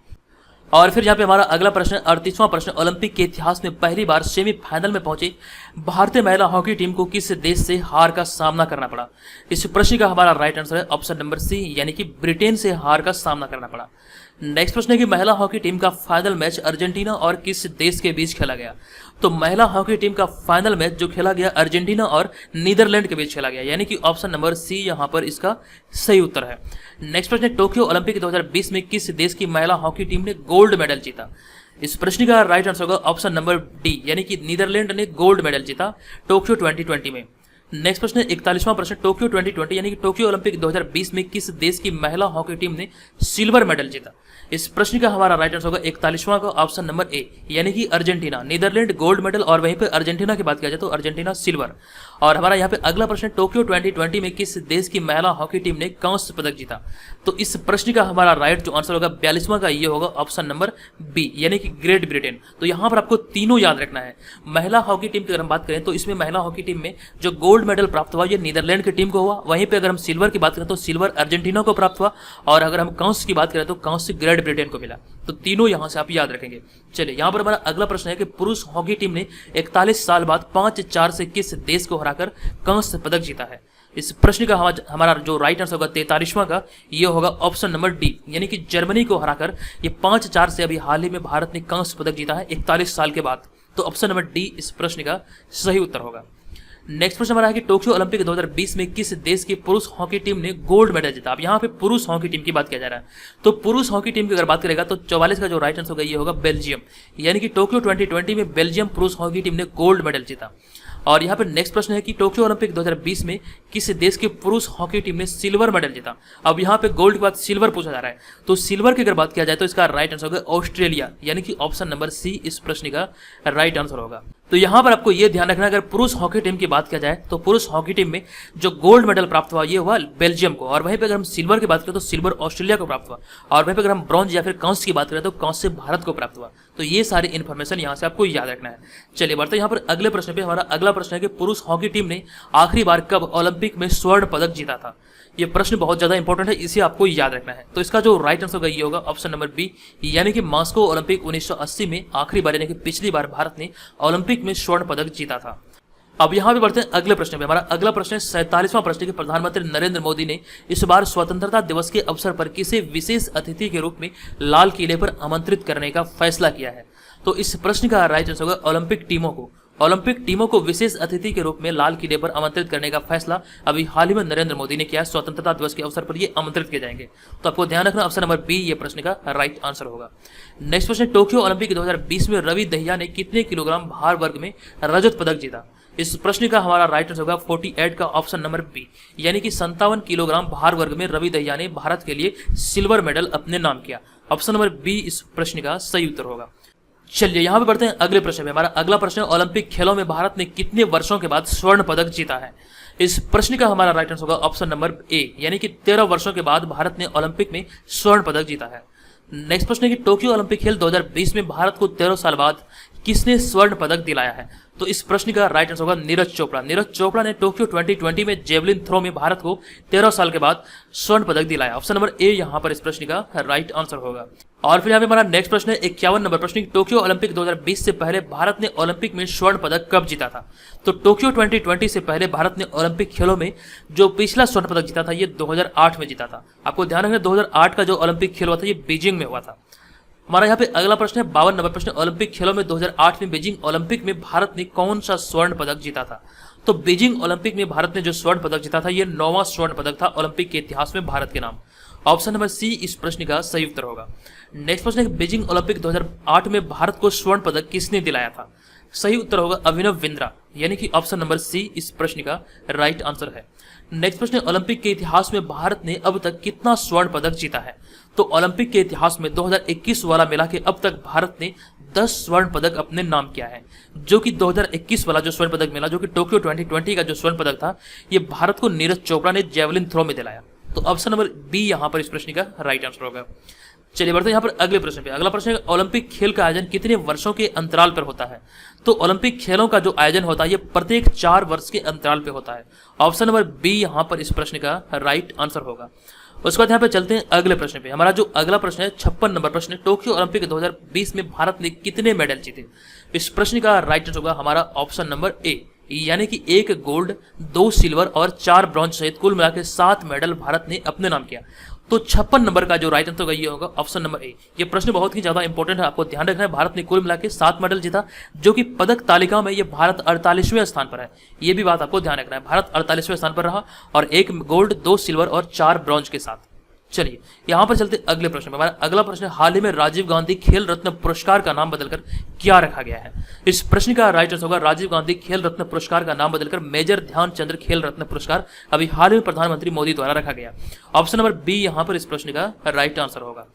और फिर यहाँ पे हमारा अगला प्रश्न 38वां प्रश्न, ओलंपिक के इतिहास में पहली बार सेमीफाइनल में पहुंची भारतीय महिला हॉकी टीम को किस देश से हार का सामना करना पड़ा? इस प्रश्न का हमारा राइट आंसर है ऑप्शन नंबर सी, यानी कि ब्रिटेन से हार का सामना करना पड़ा। नेक्स्ट प्रश्न है कि महिला हॉकी टीम का फाइनल मैच अर्जेंटीना और किस देश के बीच खेला गया? तो महिला हॉकी टीम का फाइनल मैच जो खेला गया अर्जेंटीना और नीदरलैंड के बीच खेला गया, यानी कि ऑप्शन नंबर सी यहाँ पर इसका सही उत्तर है। नेक्स्ट प्रश्न है टोक्यो ओलंपिक 2020 में किस देश की महिला हॉकी टीम ने गोल्ड मेडल जीता? इस प्रश्न का राइट आंसर होगा ऑप्शन नंबर डी, यानी कि नीदरलैंड ने गोल्ड मेडल जीता टोक्यो 2020 में। नेक्स्ट प्रश्न है 41वां प्रश्न, टोक्यो 2020 यानी कि टोक्यो ओलंपिक 2020 में किस देश की महिला हॉकी टीम ने सिल्वर मेडल जीता? इस प्रश्न का हमारा राइट आंसर होगा 41वां का ऑप्शन नंबर ए, यानी कि अर्जेंटीना। नीदरलैंड गोल्ड मेडल और वहीं पे अर्जेंटीना की बात किया जाए तो अर्जेंटीना सिल्वर। और हमारा यहाँ पे अगला प्रश्न, टोक्यो 2020 में किस देश की महिला हॉकी टीम ने कांस्य पदक जीता? तो इस प्रश्न का हमारा राइट जो आंसर होगा 42वां का ये होगा ऑप्शन नंबर बी, यानी कि ग्रेट ब्रिटेन। तो यहाँ पर आपको तीनों याद रखना है। महिला हॉकी टीम की अगर हम बात करें तो इसमें महिला हॉकी टीम में जो गोल्ड मेडल प्राप्त हुआ ये नीदरलैंड की टीम को हुआ, वहीं पे अगर हम सिल्वर की बात करें तो सिल्वर अर्जेंटीना को प्राप्त हुआ, और अगर हम कांस्य की बात करें तो कांस्य ग्रेट ब्रिटेन को मिला। तो तीनों यहां से आप याद रखेंगे। चलिए यहाँ पर हमारा अगला प्रश्न है कि पुरुष हॉकी टीम ने 41 साल बाद 5-4 से किस देश को हराकर कांस्य पदक जीता है? इस प्रश्न का हमारा जो राइट आंसर होगा 43वां का ये होगा ऑप्शन नंबर डी, यानी कि जर्मनी को हराकर ये 5-4 से अभी हाल ही में भारत ने कांस्य पदक जीता है 41 साल के बाद। तो ऑप्शन नंबर डी इस प्रश्न का सही उत्तर होगा। नेक्स्ट प्रश्न हमारा है कि टोक्यो ओलंपिक 2020 में किस देश की पुरुष हॉकी टीम ने गोल्ड मेडल जीता? अब यहाँ पे पुरुष हॉकी टीम की बात किया जा रहा है, तो पुरुष हॉकी टीम की अगर बात करेगा तो 44 का जो राइट आंसर होगा ये होगा बेल्जियम, यानी कि टोक्यो 2020 में बेल्जियम पुरुष हॉकी टीम ने गोल्ड मेडल जीता। और यहाँ पे नेक्स्ट प्रश्न है कि टोक्यो ओलंपिक 2020 में किस देश की पुरुष हॉकी टीम ने सिल्वर मेडल जीता? अब यहाँ पे गोल्ड के बाद सिल्वर पूछा जा रहा है, तो सिल्वर की अगर बात किया जाए तो इसका राइट आंसर होगा ऑस्ट्रेलिया, यानी कि ऑप्शन नंबर सी इस प्रश्न का राइट आंसर होगा। तो यहाँ पर आपको ये ध्यान रखना, अगर पुरुष हॉकी टीम की बात किया जाए तो पुरुष हॉकी टीम में जो गोल्ड मेडल प्राप्त हुआ ये हुआ बेल्जियम को, और वहीं पे अगर हम सिल्वर की बात करें तो सिल्वर ऑस्ट्रेलिया को प्राप्त हुआ, और वहीं पे अगर हम ब्रॉन्ज या फिर कांस्य की बात करें तो कांस्य भारत को प्राप्त हुआ। तो ये सारी इन्फॉर्मेशन यहाँ से आपको याद रखना है। चलिए बढ़ते यहाँ पर अगले प्रश्न पे। हमारा अगला प्रश्न है कि पुरुष हॉकी टीम ने आखिरी बार कब ओलंपिक में स्वर्ण पदक जीता था? ये प्रश्न बहुत ज्यादा इंपॉर्टेंट है, इसे आपको याद रखना है। तो इसका जो राइट आंसर होगा ये होगा ऑप्शन नंबर बी, यानी कि मॉस्को ओलंपिक 1980 में आखिरी बार, यानी कि पिछली बार भारत ने ओलंपिक में स्वर्ण पदक जीता था। अब यहाँ पे बढ़ते हैं अगले प्रश्न पे। हमारा अगला प्रश्न है 47वां प्रश्न कि प्रधानमंत्री नरेंद्र मोदी ने इस बार स्वतंत्रता दिवस के अवसर पर किसे विशेष अतिथि के रूप में लाल किले पर आमंत्रित करने का फैसला किया है? तो इस प्रश्न का राइट आंसर होगा ओलंपिक टीमों को विशेष अतिथि के रूप में लाल किले पर आमंत्रित करने का फैसला अभी हाल ही में नरेंद्र मोदी ने किया। स्वतंत्रता दिवस के अवसर पर ये आमंत्रित किए जाएंगे। तो आपको ध्यान रखना ऑप्शन नंबर बी ये प्रश्न का राइट आंसर होगा। नेक्स्ट प्रश्न, टोक्यो ओलंपिक 2020 में रवि दहिया ने कितने किलोग्राम भार वर्ग में रजत पदक जीता? इस प्रश्न का हमारा राइट आंसर होगा 48 का ऑप्शन नंबर बी, यानी कि 57 किलोग्राम भार वर्ग में रवि दहिया ने भारत के लिए सिल्वर मेडल अपने नाम किया। ऑप्शन नंबर बी इस प्रश्न का सही उत्तर होगा। चलिए यहाँ पे बढ़ते हैं अगले प्रश्न में। हमारा अगला प्रश्न, ओलंपिक खेलों में भारत ने कितने वर्षों के बाद स्वर्ण पदक जीता है? इस प्रश्न का हमारा राइट आंसर होगा ऑप्शन नंबर ए, यानी कि 13 वर्षों के बाद भारत ने ओलंपिक में स्वर्ण पदक जीता है। नेक्स्ट प्रश्न है कि टोक्यो ओलंपिक खेल 2020 में भारत को 13 साल बाद किसने स्वर्ण पदक दिलाया है? तो इस प्रश्न का राइट आंसर होगा नीरज चोपड़ा। नीरज चोपड़ा ने टोक्यो 2020 में जेवलिन थ्रो में भारत को 13 साल के बाद स्वर्ण पदक दिलाया। ऑप्शन नंबर ए यहाँ पर इस प्रश्न का राइट आंसर होगा। और फिर यहाँ पे हमारा नेक्स्ट प्रश्न है 51 नंबर प्रश्न, टोक्यो ओलंपिक 2020 से पहले भारत ने ओलंपिक में स्वर्ण पदक कब जीता था? तो टोक्यो 2020 से पहले भारत ने ओलंपिक खेलों में जो पिछला स्वर्ण पदक जीता था ये 2008 में जीता था। आपको ध्यान रखना 2008 का जो ओलंपिक खेल हुआ था ये बीजिंग में हुआ था। हमारा यहाँ पे अगला प्रश्न है 52 नंबर प्रश्न, ओलंपिक खेलों में 2008 में बीजिंग ओलंपिक में भारत ने कौन सा स्वर्ण पदक जीता था? तो बीजिंग ओलंपिक में भारत ने जो स्वर्ण पदक जीता था ये 9वां स्वर्ण पदक था ओलंपिक के इतिहास में भारत के नाम। ऑप्शन नंबर सी इस प्रश्न का सही उत्तर होगा। नेक्स्ट प्रश्न है बीजिंग ओलंपिक 2008 में भारत को स्वर्ण पदक किसने दिलाया था? सही उत्तर होगा अभिनव बिंद्रा, यानी कि ऑप्शन नंबर सी इस प्रश्न का राइट आंसर है। नेक्स्ट प्रश्न है ओलंपिक के इतिहास में भारत ने अब तक कितना स्वर्ण पदक जीता है? तो ओलंपिक के इतिहास में 2021 वाला मिला के अब तक भारत ने 10 स्वर्ण पदक अपने नाम किया है, जो कि 2021 वाला जो स्वर्ण पदक मिला, जो कि टोक्यो 2020 का जो स्वर्ण पदक था, ये भारत को नीरज चोपड़ा ने जेवलिन थ्रो में दिलाया। तो ऑप्शन नंबर बी यहाँ पर इस प्रश्न का राइट आंसर होगा। चलिए बढ़ते हैं यहाँ पर अगले प्रश्न पे। अगला प्रश्न है ओलंपिक खेल का आयोजन कितने वर्षों के अंतराल पर होता है? तो ओलंपिक खेलों का जो आयोजन होता है ये प्रत्येक 4 वर्ष के अंतराल पे होता है। ऑप्शन नंबर बी यहाँ पर इस प्रश्न का राइट आंसर होगा। उसके बाद यहाँ पे चलते हैं अगले प्रश्न पे। हमारा जो अगला प्रश्न है 56 नंबर प्रश्न, टोक्यो ओलंपिक 2020 में भारत ने कितने मेडल जीते? इस प्रश्न का राइट आंसर होगा हमारा ऑप्शन नंबर ए, यानी कि 1 गोल्ड, 2 सिल्वर और 4 ब्रॉन्ज सहित कुल मिलाकर 7 मेडल भारत ने अपने नाम किया। तो 56 नंबर का जो राइट आंसर होगा ये होगा ऑप्शन नंबर ए। ये प्रश्न बहुत ही ज्यादा इंपॉर्टेंट है, आपको ध्यान रखना है। भारत ने कुल मिलाकर 7 मेडल जीता, जो कि पदक तालिका में ये भारत 48वें स्थान पर है। ये भी बात आपको ध्यान रखना है, भारत 48वें स्थान पर रहा और 1 गोल्ड, 2 सिल्वर और 4 ब्रॉन्ज के साथ। चलिए यहां पर चलते अगले प्रश्न में। हमारा अगला प्रश्न है हाल ही में राजीव गांधी खेल रत्न पुरस्कार का नाम बदलकर क्या रखा गया है? इस प्रश्न का राइट आंसर होगा राजीव गांधी खेल रत्न पुरस्कार का नाम बदलकर मेजर ध्यानचंद्र खेल रत्न पुरस्कार अभी हाल में प्रधानमंत्री मोदी द्वारा रखा गया। ऑप्शन नंबर बी यहां पर इस प्रश्न का राइट आंसर होगा।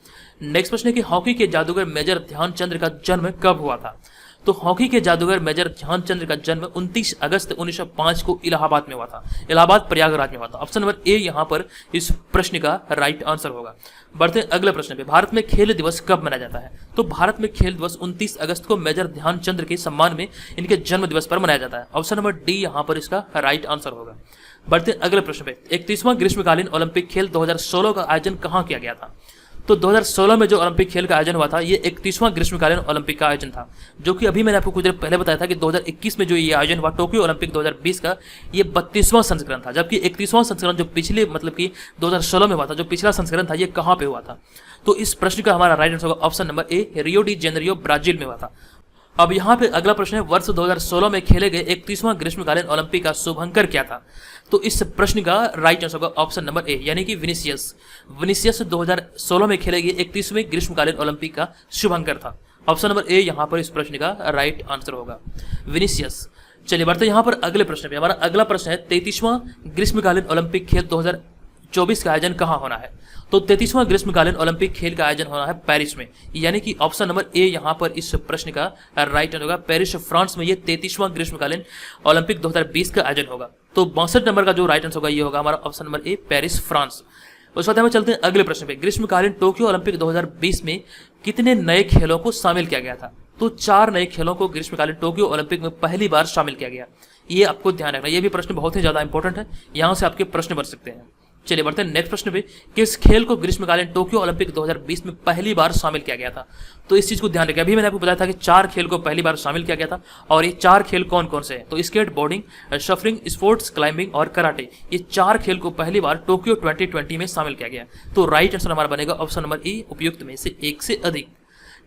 नेक्स्ट प्रश्न है कि हॉकी के जादूगर मेजर ध्यानचंद्र का जन्म कब हुआ था? तो हॉकी के जादूगर मेजर ध्यानचंद्र का जन्म 29 अगस्त 1905 को इलाहाबाद में हुआ था, इलाहाबाद प्रयागराज में हुआ था। ऑप्शन नंबर ए यहां पर इस प्रश्न का राइट आंसर होगा। बढ़ते हैं अगले प्रश्न पे। भारत में खेल दिवस कब मनाया जाता है? तो भारत में खेल दिवस 29 अगस्त को मेजर ध्यानचंद्र के सम्मान में इनके जन्म दिवस पर मनाया जाता है। ऑप्शन नंबर डी यहां पर इसका राइट आंसर होगा। बढ़ते हैं अगले प्रश्न पे। 31वां ग्रीष्मकालीन ओलंपिक खेल 2016 का आयोजन कहां किया गया था? तो 2016 में जो ओलंपिक खेल का आयोजन हुआ था ये 31वां ग्रीष्मकालीन ओलंपिक का आयोजन था, जो कि अभी मैंने आपको कुछ देर पहले बताया था कि 2021 में जो ये आयोजन हुआ टोक्यो ओलंपिक 2020 का, ये 32वां संस्करण था, जबकि 31वां संस्करण जो पिछले मतलब कि 2016 में हुआ था, जो पिछला संस्करण था ये कहाँ पे हुआ था? तो इस प्रश्न का हमारा राइट आंसर होगा option number A, Rio de Janeiro Brazil में हुआ था। अब यहाँ पे अगला प्रश्न है वर्ष 2016 में खेले गए 31वां ग्रीष्मकालीन ओलंपिक का शुभंकर क्या था? तो इस प्रश्न का राइट आंसर होगा ऑप्शन नंबर ए, यानी कि विनीसियस। विनीसियस 2016 में खेले गए 31वें ग्रीष्मकालीन ओलंपिक का शुभंकर था। ऑप्शन नंबर ए यहाँ पर इस प्रश्न का राइट आंसर होगा, विनीसियस। चलिए बढ़ते हैं यहाँ पर अगले प्रश्न पे। हमारा अगला प्रश्न है 33वां ग्रीष्मकालीन ओलंपिक खेल 2024 का आयोजन कहाँ होना है? तो 33वां ग्रीष्मकालीन ओलंपिक खेल का आयोजन होना है पेरिस में, यानी कि ऑप्शन नंबर ए यहां पर इस प्रश्न का राइट आंसर होगा। पेरिस फ्रांस में ये 33वां ग्रीष्मकालीन ओलंपिक 2020 का आयोजन होगा। तो 62 नंबर का जो राइट आंसर होगा ये होगा हमारा option number A, Paris France. उसके बाद हम चलते हैं अगले प्रश्न पे। ग्रीष्मकालीन टोक्यो ओलंपिक 2020 में कितने नए खेलों को शामिल किया गया था? तो 4 नए खेलों को ग्रीष्मकालीन टोक्यो ओलंपिक में पहली बार शामिल किया गया। ये आपको ध्यान रखना, ये भी प्रश्न बहुत ही ज्यादा इंपॉर्टेंट है, यहां से आपके प्रश्न बन सकते हैं। चलिए बढ़ते हैं नेक्स्ट प्रश्न पे। किस खेल को ग्रीष्मकालीन टोक्यो ओलंपिक 2020 में पहली बार शामिल किया गया था? तो इस चीज को ध्यान रखें, अभी मैंने आपको बताया था कि 4 खेल को पहली बार शामिल किया गया था, और ये 4 खेल कौन कौन से हैं? तो स्केट बोर्डिंग, शफरिंग, स्पोर्ट्स क्लाइंबिंग और कराटे, ये 4 खेल को पहली बार टोक्यो 2020 में शामिल किया गया। तो राइट आंसर हमारा बनेगा ऑप्शन नंबर ई, उपयुक्त में से एक से अधिक।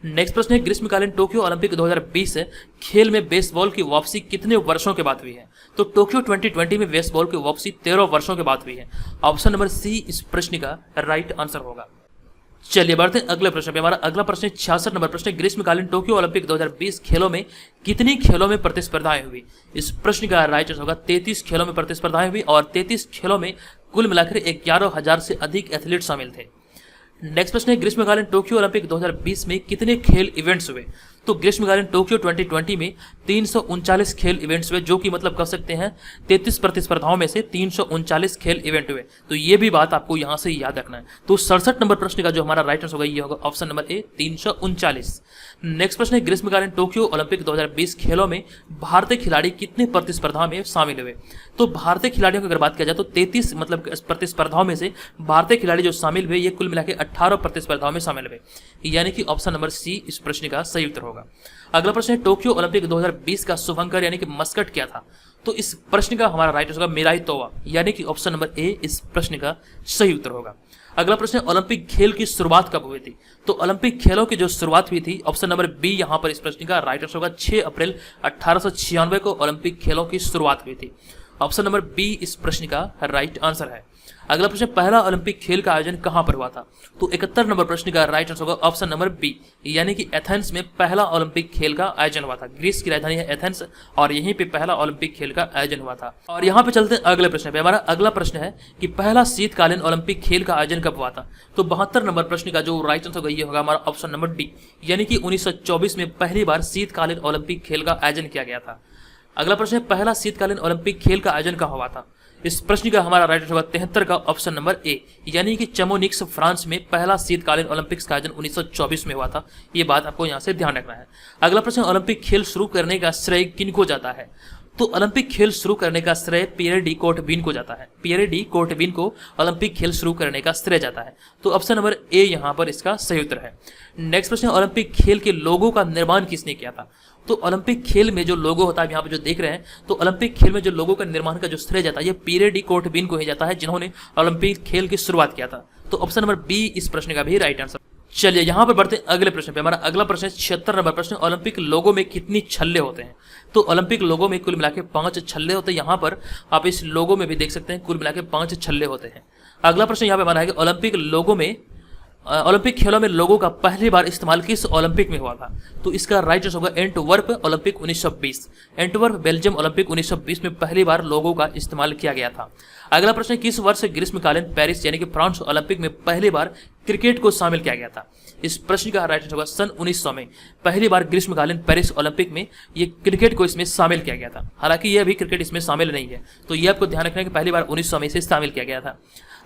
नेक्स्ट प्रश्न है ग्रीष्मकालीन टोक्यो ओलंपिक 2020 खेल में बेसबॉल की वापसी कितने वर्षों के बाद हुई है? तो टोक्यो 2020 में बेसबॉल की वापसी 13 वर्षों के बाद हुई है। ऑप्शन नंबर सी इस प्रश्न का राइट आंसर होगा। चलिए बढ़ते हैं अगले प्रश्न पे। हमारा अगला प्रश्न 66 नंबर प्रश्न, ग्रीष्मकालीन टोक्यो ओलंपिक 2020 खेलों में कितनी खेलों में प्रतिस्पर्धाएं हुई? इस प्रश्न का राइट आंसर होगा 33 खेलों में प्रतिस्पर्धाएं हुई, और 33 खेलों में कुल मिलाकर 11,000 से अधिक एथलीट शामिल थे। नेक्स्ट प्रश्न है ग्रीष्मकालीन टोक्यो ओलंपिक 2020 में कितने खेल इवेंट्स हुए? तो ग्रीष्मकालीन टोक्यो 2020 में 339 खेल इवेंट्स हुए, जो कि मतलब कह सकते हैं 33 प्रतिस्पर्धाओं में से 339 खेल इवेंट हुए। तो ये भी बात आपको यहां से याद रखना है। तो 67 नंबर प्रश्न का जो हमारा राइट आंसर होगा ये होगा ऑप्शन नंबर ए, 339। नेक्स्ट प्रश्न है ग्रीष्मकालीन टोक्यो ओलंपिक 2020 खेलों में भारतीय खिलाड़ी कितने प्रतिस्पर्धा में शामिल हुए? तो भारतीय खिलाड़ियों की अगर बात किया जाए तो 33 मतलब प्रतिस्पर्धाओं में से भारतीय खिलाड़ी जो शामिल हुए ये कुल मिलाकर 18 प्रतिस्पर्धाओं में शामिल हुए, यानी कि ऑप्शन नंबर सी इस प्रश्न का सही उत्तर होगा। अगला प्रश्न है टोक्यो ओलंपिक 2020 का शुभंकर यानी कि मस्कट क्या था? तो इस प्रश्न का हमारा राइट आंसर होगा मिराई तोवा, यानी कि ऑप्शन नंबर ए इस प्रश्न का सही उत्तर होगा। अगला प्रश्न है ओलंपिक खेल की शुरुआत कब हुई थी? तो ओलंपिक खेलों की जो शुरुआत हुई थी, ऑप्शन नंबर बी यहां पर इस प्रश्न का राइट आंसर होगा 6 अप्रैल 1896 को ओलंपिक खेलों की शुरुआत हुई थी। ऑप्शन नंबर बी इस प्रश्न का राइट आंसर है। अगला प्रश्न, पहला ओलंपिक खेल का आयोजन कहां पर हुआ था? तो 71 नंबर प्रश्न का राइट आंसर होगा ऑप्शन नंबर बी, यानी कि एथेंस में पहला ओलंपिक खेल का आयोजन हुआ था। ग्रीस की राजधानी है एथेंस और यहीं पे पहला ओलंपिक खेल का आयोजन हुआ था। और यहाँ पे चलते हैं अगले प्रश्न पे। हमारा अगला प्रश्न है कि पहला शीतकालीन ओलंपिक खेल का आयोजन कब हुआ था? तो 72 नंबर प्रश्न का जो राइट आंसर होगा ये होगा हमारा ऑप्शन नंबर डी, यानी कि 1924 में पहली बार शीतकालीन ओलंपिक खेल का आयोजन किया गया था। अगला प्रश्न है, पहला शीतकालीन ओलंपिक खेल का आयोजन कहाँ हुआ था? इस प्रश्न का हमारा राइट आंसर होगा 73 का ऑप्शन नंबर ए, यानी कि चमोनिक्स फ्रांस में पहला शीतकालीन ओलंपिक्स का आयोजन 1924 में हुआ था। ये बात आपको यहाँ से ध्यान रखना है। अगला प्रश्न, ओलंपिक खेल शुरू करने का श्रेय किनको जाता है? तो ओलंपिक खेल शुरू करने का श्रेय पियर डी कोर्टबिन को जाता है। पियर डी कोर्टबिन को ओलंपिक खेल शुरू करने का श्रेय जाता है। तो ऑप्शन नंबर ए यहाँ पर इसका सही उत्तर है। नेक्स्ट प्रश्न, ओलंपिक खेल के लोगों का निर्माण किसने किया था? तो ओलंपिक खेल में जो लोगो होता है यहाँ पे जो देख रहे हैं, तो ओलंपिक खेल में जो लोगों का निर्माण का जो श्रेय जाता है ये पियर डी कोर्टबिन को ही जाता है, जिन्होंने ओलंपिक खेल की शुरुआत किया था। तो ऑप्शन नंबर बी इस प्रश्न का भी राइट आंसर। चलिए यहाँ पर बढ़ते हैं अगले प्रश्न पे। हमारा अगला प्रश्न है 76 नंबर प्रश्न, ओलंपिक लोगो में कितनी छल्ले होते हैं? तो ओलंपिक लोगो में कुल मिला के 5 छल्ले होते हैं। यहाँ पर आप इस लोगो में भी देख सकते हैं कुल मिला के 5 छल्ले होते हैं। अगला प्रश्न यहाँ पे हमारा है कि ओलंपिक लोगो में ओलंपिक खेलों में लोगों का पहली बार इस्तेमाल किस ओलंपिक में हुआ था? तो इसका राइट आंसर होगा Antwerp Olympic 1920। Antwerp Belgium Olympic 1920 में पहली बार लोगों का इस्तेमाल किया गया था। अगला प्रश्न, किस वर्ष ग्रीष्मकालीन पेरिस यानी कि फ्रांस ओलंपिक में पहली बार क्रिकेट को शामिल किया गया था? इस प्रश्न का राइट आंसर होगा सन 1900 में पहली बार ग्रीष्मकालीन पेरिस ओलंपिक में ये क्रिकेट को इसमें शामिल किया गया था। हालांकि ये अभी क्रिकेट इसमें शामिल नहीं है, तो ये आपको ध्यान रखना है कि पहली बार 1900 में इसे शामिल किया गया था।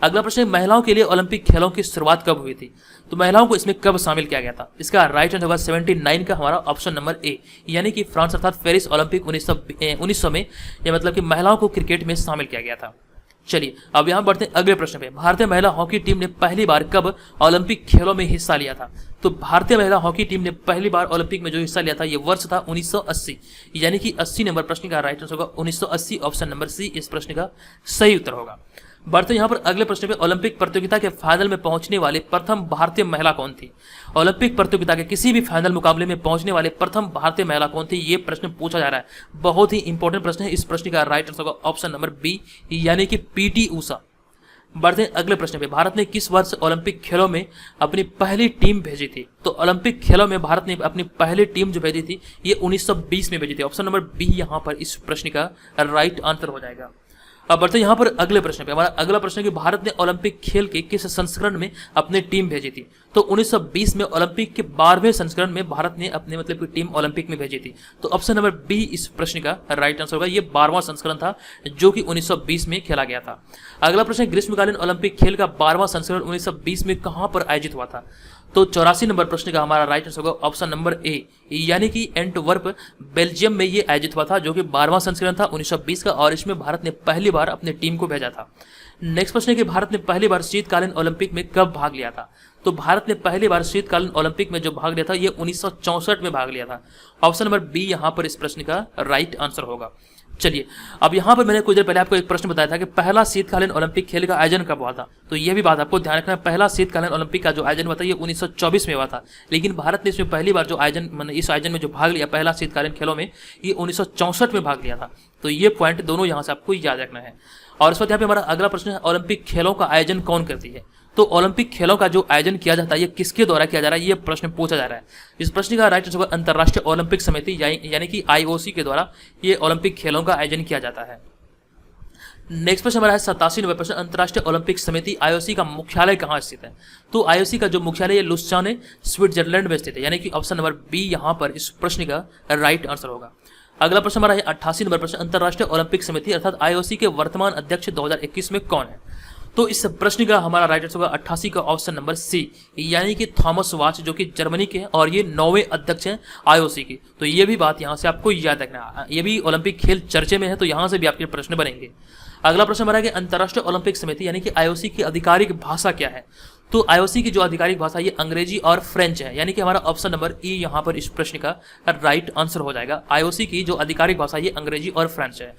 अगला प्रश्न, महिलाओं के लिए ओलंपिक खेलों की शुरुआत कब हुई थी? तो महिलाओं को इसमें कब शामिल किया गया था? इसका राइट आंसर होगा 79 का हमारा ऑप्शन नंबर ए, यानी कि फ्रांस अर्थात पेरिस ओलंपिक 1900 में, यह मतलब कि महिलाओं को क्रिकेट में शामिल किया गया था। चलिए अब यहाँ बढ़ते हैं अगले प्रश्न पे। भारतीय महिला हॉकी टीम ने पहली बार कब ओलंपिक खेलों में हिस्सा लिया था? तो भारतीय महिला हॉकी टीम ने पहली बार ओलंपिक में जो हिस्सा लिया था ये वर्ष था 1980, यानी कि 80 नंबर प्रश्न का राइट आंसर होगा 1980 ऑप्शन नंबर सी इस प्रश्न का सही उत्तर होगा। बढ़ते यहाँ पर अगले प्रश्न पे। ओलंपिक प्रतियोगिता के फाइनल में पहुंचने वाले प्रथम भारतीय महिला कौन थी? ओलंपिक प्रतियोगिता के किसी भी फाइनल मुकाबले में पहुंचने वाले प्रथम भारतीय महिला कौन थी, ये प्रश्न पूछा जा रहा है। बहुत ही इंपॉर्टेंट प्रश्न है। इस प्रश्न का राइट आंसर होगा ऑप्शन नंबर बी, यानी कि पीटी ऊषा। बढ़ते हैं अगले प्रश्न पे। भारत ने किस वर्ष ओलंपिक खेलों में अपनी पहली टीम भेजी थी? तो ओलंपिक खेलों में भारत ने अपनी पहली टीम जो भेजी थी ये 1920 में भेजी थी। ऑप्शन नंबर बी यहाँ पर इस प्रश्न का राइट आंसर हो जाएगा। अब बढ़ते यहाँ पर अगले प्रश्न पे। हमारा अगला प्रश्न है कि भारत ने ओलंपिक खेल के किस संस्करण में अपनी टीम भेजी थी? तो 1920 में ओलंपिक के 12वें संस्करण में भारत ने अपने मतलब की टीम ओलंपिक में भेजी थी। तो ऑप्शन नंबर बी इस प्रश्न का राइट आंसर होगा। ये 12वां संस्करण था जो कि 1920 में खेला गया था। अगला प्रश्न, ग्रीष्मकालीन ओलंपिक खेल का 12वां संस्करण 1920 में कहां पर आयोजित हुआ था? तो 84 नंबर प्रश्न का हमारा राइट आंसर होगा ऑप्शन नंबर ए, यानी कि एंटवर्प बेल्जियम में ये आयोजित हुआ था, जो कि 12वां संस्करण था 1920 का, और इसमें भारत ने पहली बार अपनी टीम को भेजा था। नेक्स्ट प्रश्न है कि भारत ने पहली बार शीतकालीन ओलंपिक में कब भाग लिया था? तो भारत ने पहली बार शीतकालीन ओलंपिक में जो भाग लिया था ये 1964 में भाग लिया था। ऑप्शन नंबर बी यहाँ पर इस प्रश्न का राइट आंसर होगा। चलिए अब यहाँ पर मैंने कुछ देर पहले आपको एक प्रश्न बताया था कि पहला शीतकालीन ओलंपिक खेल का आयोजन कब हुआ था, तो यह भी बात आपको ध्यान रखना है। पहला शीतकालीन ओलंपिक का जो आयोजन हुआ था ये 1924 में हुआ था, लेकिन भारत ने इसमें पहली बार जो आयोजन इस आयोजन में जो भाग लिया पहला शीतकालीन खेलों में ये 1964 में भाग लिया था। तो ये पॉइंट दोनों यहाँ से आपको याद रखना है। और इस वक्त यहाँ पे हमारा अगला प्रश्न है, ओलंपिक खेलों का आयोजन कौन करती है? तो ओलंपिक खेलों का जो आयोजन किया जाता है ये किसके द्वारा किया जा रहा है, ये प्रश्न पूछा जा रहा है। इस प्रश्न का राइट आंसर होगा अंतर्राष्ट्रीय ओलंपिक समिति यानी कि आईओसी के द्वारा ये ओलंपिक खेलों का आयोजन किया जाता है। नेक्स्ट प्रश्न हमारा है 87 नंबर प्रश्न, अंतर्राष्ट्रीय ओलंपिक समिति आईओसी का मुख्यालय कहाँ स्थित है? तो आईओसी का जो मुख्यालय है लुसाने स्विट्जरलैंड में स्थित है, यानी कि ऑप्शन नंबर बी यहाँ पर इस प्रश्न का राइट आंसर होगा। अगला प्रश्न हमारा है 88 नंबर प्रश्न, अंतर्राष्ट्रीय ओलंपिक समिति अर्थात आईओसी के वर्तमान अध्यक्ष 2021 में कौन है? तो इस प्रश्न का हमारा राइट आंसर होगा 88 का ऑप्शन नंबर सी, यानी कि थॉमस वाच, जो कि जर्मनी के हैं और ये 9वें अध्यक्ष हैं आईओसी के। तो ये भी बात यहाँ से आपको याद रखना, ये भी ओलंपिक खेल चर्चे में है तो यहाँ से भी आपके प्रश्न बनेंगे। अगला प्रश्न हमारा है कि अंतर्राष्ट्रीय ओलंपिक समिति यानी कि आईओसी की आधिकारिक भाषा क्या है? तो आईओसी की जो आधिकारिक भाषा ये अंग्रेजी और फ्रेंच है, यानी कि हमारा ऑप्शन नंबर ई यहाँ पर इस प्रश्न का राइट आंसर हो जाएगा। आईओसी की जो आधिकारिक भाषा ये अंग्रेजी और फ्रेंच है।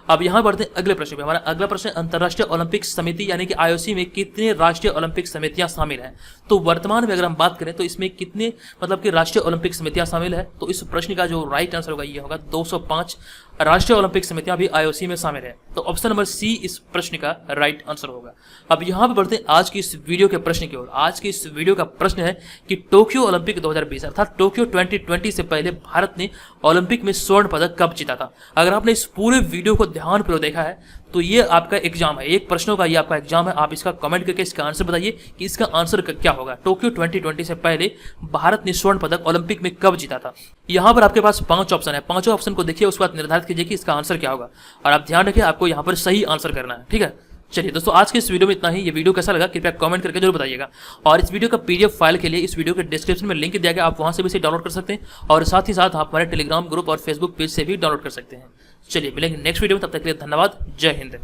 अब यहाँ बढ़ते हैं अगले प्रश्न पे। हमारा अगला प्रश्न अंतर्राष्ट्रीय ओलंपिक समिति यानी कि आईओसी में कितने राष्ट्रीय ओलंपिक समितियां शामिल हैं। तो वर्तमान में अगर हम बात करें तो इसमें कितने मतलब कि राष्ट्रीय ओलंपिक समितियां शामिल है, तो इस प्रश्न का जो राइट आंसर होगा ये होगा 205 राष्ट्रीय ओलंपिक समितियां भी आईओसी में शामिल है। तो ऑप्शन नंबर सी इस प्रश्न का राइट आंसर होगा। अब यहाँ पे बढ़ते हैं आज की इस वीडियो के प्रश्न की ओर। आज की इस वीडियो का प्रश्न है कि टोक्यो ओलंपिक 2020 अर्थात टोक्यो 2020 से पहले भारत ने ओलंपिक में स्वर्ण पदक कब जीता था। अगर आपने इस पूरे वीडियो को ध्यान पूर्वक देखा है तो ये आपका एग्जाम है, एक प्रश्नों का ये आपका एग्जाम है। आप इसका कमेंट करके इसका आंसर बताइए कि इसका आंसर क्या होगा। टोक्यो 2020 से पहले भारत ने स्वर्ण पदक ओलंपिक में कब जीता था। यहाँ पर आपके पास 5 ऑप्शन है, 5 ऑप्शन को देखिए, उसके बाद निर्धारित कीजिए कि इसका आंसर क्या होगा। और आप ध्यान रखिए आपको यहाँ पर सही आंसर करना है, ठीक है। चलिए दोस्तों, आज के इस वीडियो में इतना ही। ये वीडियो कैसा लगा कृपया कमेंट करके जरूर बताइएगा। और इस वीडियो का पीडीएफ फाइल के लिए इस वीडियो के डिस्क्रिप्शन में लिंक दिया गया, आप वहां से भी इसे डाउनलोड कर सकते हैं और साथ ही साथ आप हमारे टेलीग्राम ग्रुप और फेसबुक पेज से भी डाउनलोड कर सकते हैं। चलिए मिलेंगे नेक्स्ट वीडियो में, तब तक के लिए धन्यवाद। जय हिंद।